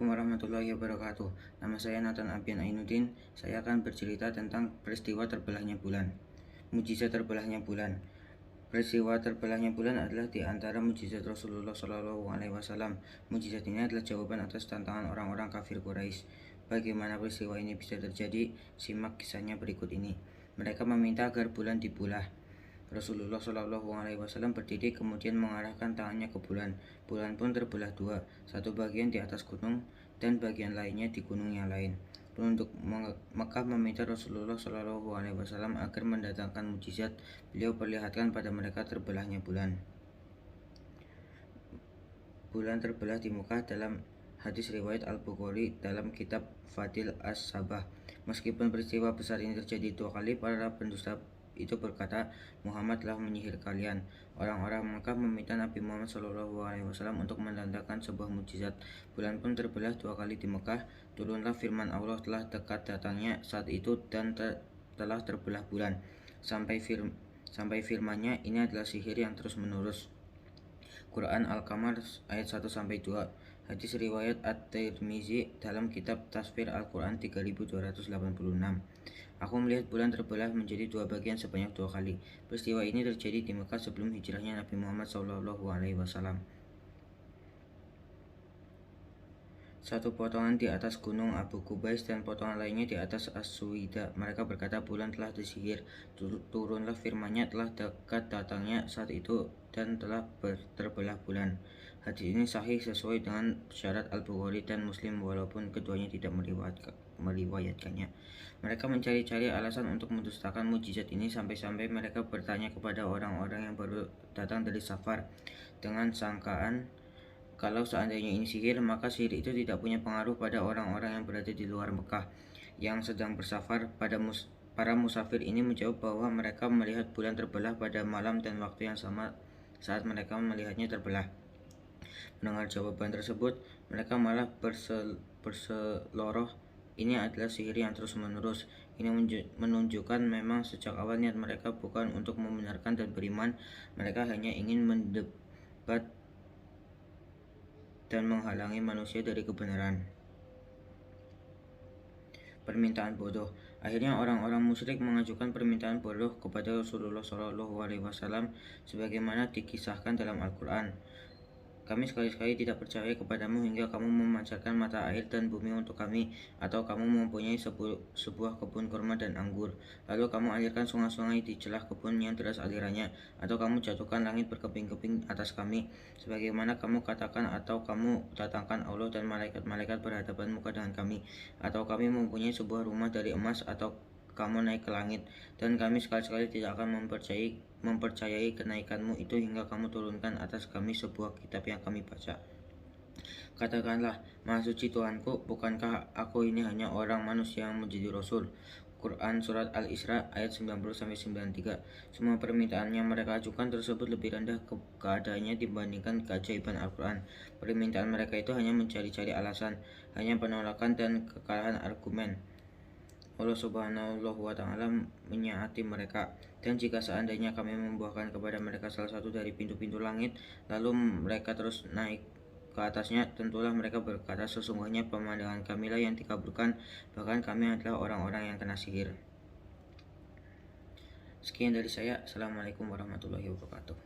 Assalamualaikum warahmatullahi wabarakatuh. Nama saya Nathan Abian Ainuddin. Saya akan bercerita tentang peristiwa terbelahnya bulan. Mujizat terbelahnya bulan. Peristiwa terbelahnya bulan adalah di antara mujizat Rasulullah SAW. Mujizat ini adalah jawaban atas tantangan orang-orang kafir Quraisy. Bagaimana peristiwa ini bisa terjadi? Simak kisahnya berikut ini. Mereka meminta agar bulan dibelah. Rasulullah SAW berdiri kemudian mengarahkan tangannya ke bulan. Bulan pun terbelah dua, satu bagian di atas gunung dan bagian lainnya di gunung yang lain. Penduduk Mekah meminta Rasulullah SAW agar mendatangkan mujizat. Beliau perlihatkan pada mereka terbelahnya bulan. Bulan terbelah di Mekah dalam hadis riwayat Al-Bukhari dalam kitab Fadil As-Sabah. Meskipun peristiwa besar ini terjadi dua kali, para pendusta itu berkata, Muhammad telah menyihir kalian. Orang-orang Mekah meminta Nabi Muhammad SAW untuk mendatangkan sebuah mujizat. Bulan pun terbelah dua kali di Mekah. Turunlah firman Allah telah dekat datangnya saat itu dan telah terbelah bulan. Sampai firmannya, ini adalah sihir yang terus menerus. Quran Al-Qamar ayat 1-2. Hadis riwayat At-Tirmizi dalam kitab Tafsir Al-Quran 3286. Aku melihat bulan terbelah menjadi dua bagian sebanyak dua kali. Peristiwa ini terjadi di Mekah sebelum hijrahnya Nabi Muhammad SAW. Satu potongan di atas gunung Abu Qubais dan potongan lainnya di atas As-Suwida. Mereka berkata, bulan telah disihir. Turunlah firman-Nya, telah dekat datangnya saat itu dan telah terbelah bulan. Hadis ini sahih sesuai dengan syarat Al-Bukhari dan Muslim walaupun keduanya tidak meriwayatkannya. Mereka mencari-cari alasan untuk mendustakan mujizat ini sampai-sampai mereka bertanya kepada orang-orang yang baru datang dari Safar dengan sangkaan kalau seandainya ini sihir, maka sihir itu tidak punya pengaruh pada orang-orang yang berada di luar Mekah yang sedang bersafar. Para musafir ini menjawab bahwa mereka melihat bulan terbelah pada malam dan waktu yang sama saat mereka melihatnya terbelah. Mendengar jawaban tersebut, mereka malah berseloroh, ini adalah sihir yang terus-menerus. Ini menunjukkan memang sejak awal niat mereka bukan untuk membenarkan dan beriman. Mereka hanya ingin mendebat dan menghalangi manusia dari kebenaran. Permintaan bodoh. Akhirnya orang-orang musyrik mengajukan permintaan bodoh kepada Rasulullah SAW sebagaimana dikisahkan dalam Al-Quran. Kami sekali-sekali tidak percaya kepadamu hingga kamu memancarkan mata air dan bumi untuk kami, atau kamu mempunyai sebuah kebun kurma dan anggur, lalu kamu alirkan sungai-sungai di celah kebun yang deras alirannya, atau kamu jatuhkan langit berkeping-keping atas kami, sebagaimana kamu katakan, atau kamu datangkan Allah dan malaikat-malaikat berhadapan muka dengan kami, atau kami mempunyai sebuah rumah dari emas, atau kamu naik ke langit, dan kami sekali-sekali tidak akan mempercayai kenaikanmu itu hingga kamu turunkan atas kami sebuah kitab yang kami baca. Katakanlah, Maha Suci Tuhanku, bukankah aku ini hanya orang manusia yang menjadi Rasul? Quran Surat Al-Isra ayat 90-93. Semua permintaan yang mereka ajukan tersebut lebih rendah keadaannya dibandingkan keajaiban Al-Quran. Permintaan mereka itu hanya mencari-cari alasan, hanya penolakan dan kekalahan argumen. Allah Subhanahu wa Ta'ala menyaati mereka. Dan jika seandainya kami membuahkan kepada mereka salah satu dari pintu-pintu langit, lalu mereka terus naik ke atasnya, tentulah mereka berkata, sesungguhnya pemandangan kamilah yang dikabulkan, bahkan kami adalah orang-orang yang kena sihir. Sekian dari saya. Assalamualaikum warahmatullahi wabarakatuh.